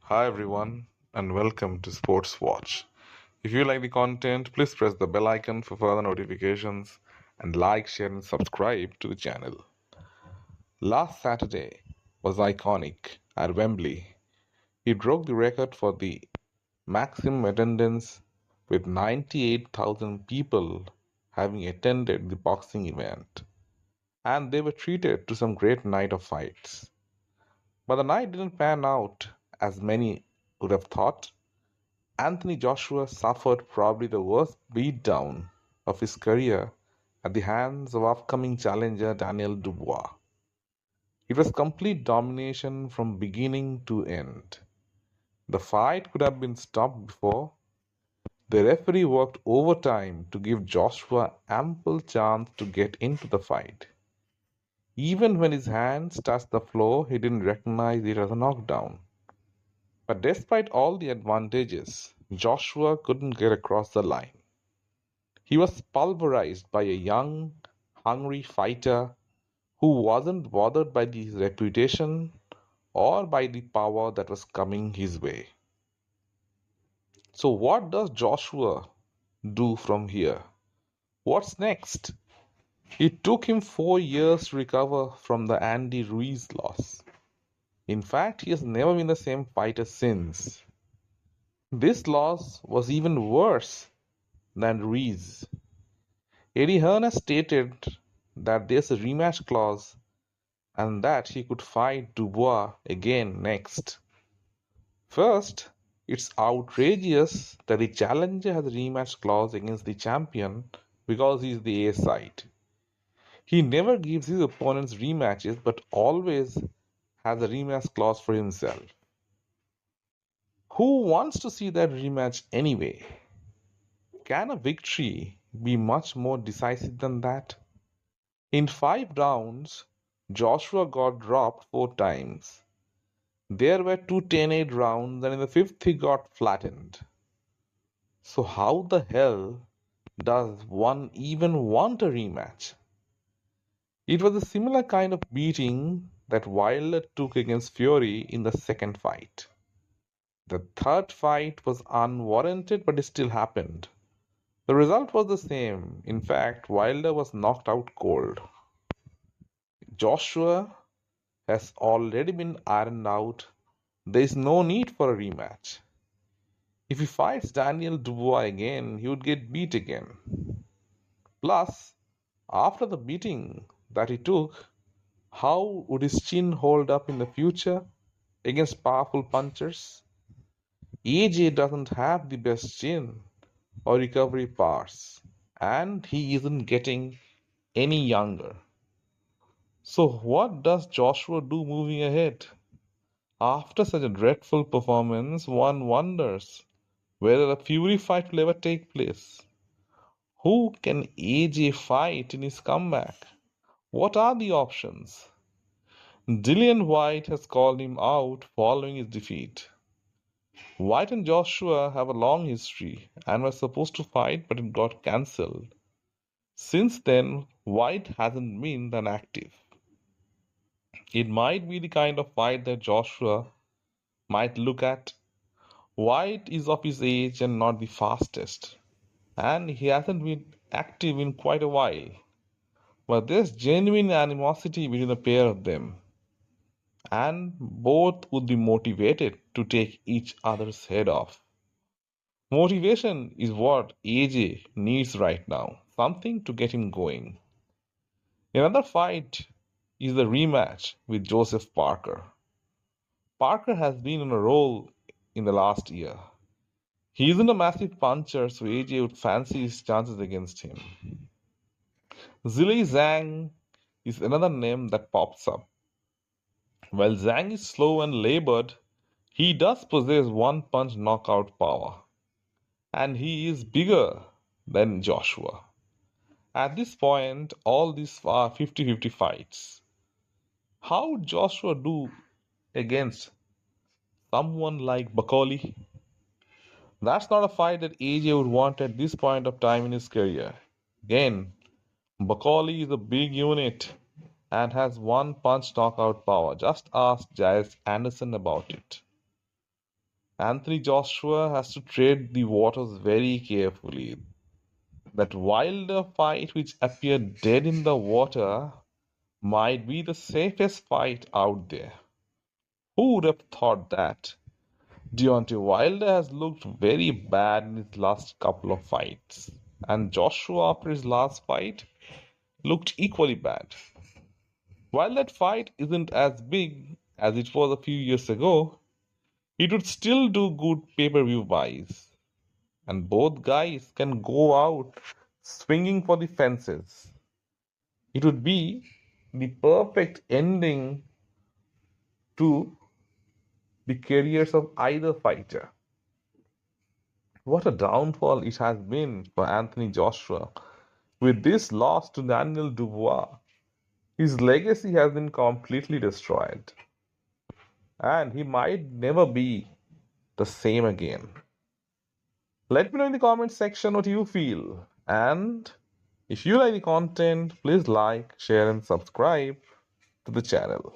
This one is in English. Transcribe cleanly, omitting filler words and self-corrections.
Hi everyone, and welcome to Sports Watch. If you like the content, please press the bell icon for further notifications and like, share, and subscribe to the channel. Last Saturday was iconic at Wembley. It broke the record for the maximum attendance with 98,000 people having attended the boxing event, and they were treated to some great night of fights. But the night didn't pan out as many would have thought. Anthony Joshua suffered probably the worst beatdown of his career at the hands of upcoming challenger Daniel Dubois. It was complete domination from beginning to end. The fight could have been stopped before. The referee worked overtime to give Joshua ample chance to get into the fight. Even when his hands touched the floor, he didn't recognize it as a knockdown. But despite all the advantages, Joshua couldn't get across the line. He was pulverized by a young, hungry fighter who wasn't bothered by his reputation or by the power that was coming his way. So, what does Joshua do from here? What's next? It took him 4 years to recover from the Andy Ruiz loss. In fact, he has never been the same fighter since. This loss was even worse than Ruiz. Eddie Hearn has stated that there's a rematch clause and that he could fight Dubois again next. First, it's outrageous that the challenger has a rematch clause against the champion because he's the A side. He never gives his opponents rematches but always has a rematch clause for himself. Who wants to see that rematch anyway? Can a victory be much more decisive than that? In 5 rounds, Joshua got dropped 4 times. There were two 10-8 rounds, and in the fifth, he got flattened. So, how the hell does one even want a rematch? It was a similar kind of beating that Wilder took against Fury in the second fight. The third fight was unwarranted, but it still happened. The result was the same. In fact, Wilder was knocked out cold. Joshua has already been ironed out. There is no need for a rematch. If he fights Daniel Dubois again, he would get beat again. Plus, after the beating that he took, how would his chin hold up in the future against powerful punchers? AJ doesn't have the best chin or recovery powers, and he isn't getting any younger. So, what does Joshua do moving ahead? After such a dreadful performance, one wonders whether a Fury fight will ever take place. Who can AJ fight in his comeback? What are the options? Dillian White has called him out following his defeat. White and Joshua have a long history and were supposed to fight, but it got cancelled. Since then, White hasn't been that active. It might be the kind of fight that Joshua might look at. White is of his age and not the fastest, and he hasn't been active in quite a while. But there's genuine animosity between the pair of them, and both would be motivated to take each other's head off. Motivation is what AJ needs right now, something to get him going. Another fight is the rematch with Joseph Parker. Parker has been on a roll in the last year. He isn't a massive puncher, so AJ would fancy his chances against him. Zhilei Zhang is another name that pops up. While Zhang is slow and labored, he does possess one punch knockout power, and he is bigger than Joshua. At this point, all these are 50-50 fights. How would Joshua do against someone like Bakoli? That's not a fight that AJ would want at this point of time in his career. Again, Bakoli is a big unit and has one punch knockout power. Just ask Giles Anderson about it. Anthony Joshua has to tread the waters very carefully. That Wilder fight, which appeared dead in the water, might be the safest fight out there. Who would have thought that? Deontay Wilder has looked very bad in his last couple of fights, and Joshua, after his last fight, looked equally bad. While that fight isn't as big as it was a few years ago, it would still do good pay-per-view buys. And both guys can go out swinging for the fences. It would be the perfect ending to the careers of either fighter. What a downfall it has been for Anthony Joshua. With this loss to Daniel Dubois, his legacy has been completely destroyed, and he might never be the same again. Let me know in the comment section what you feel. And if you like the content, please like, share, and subscribe to the channel.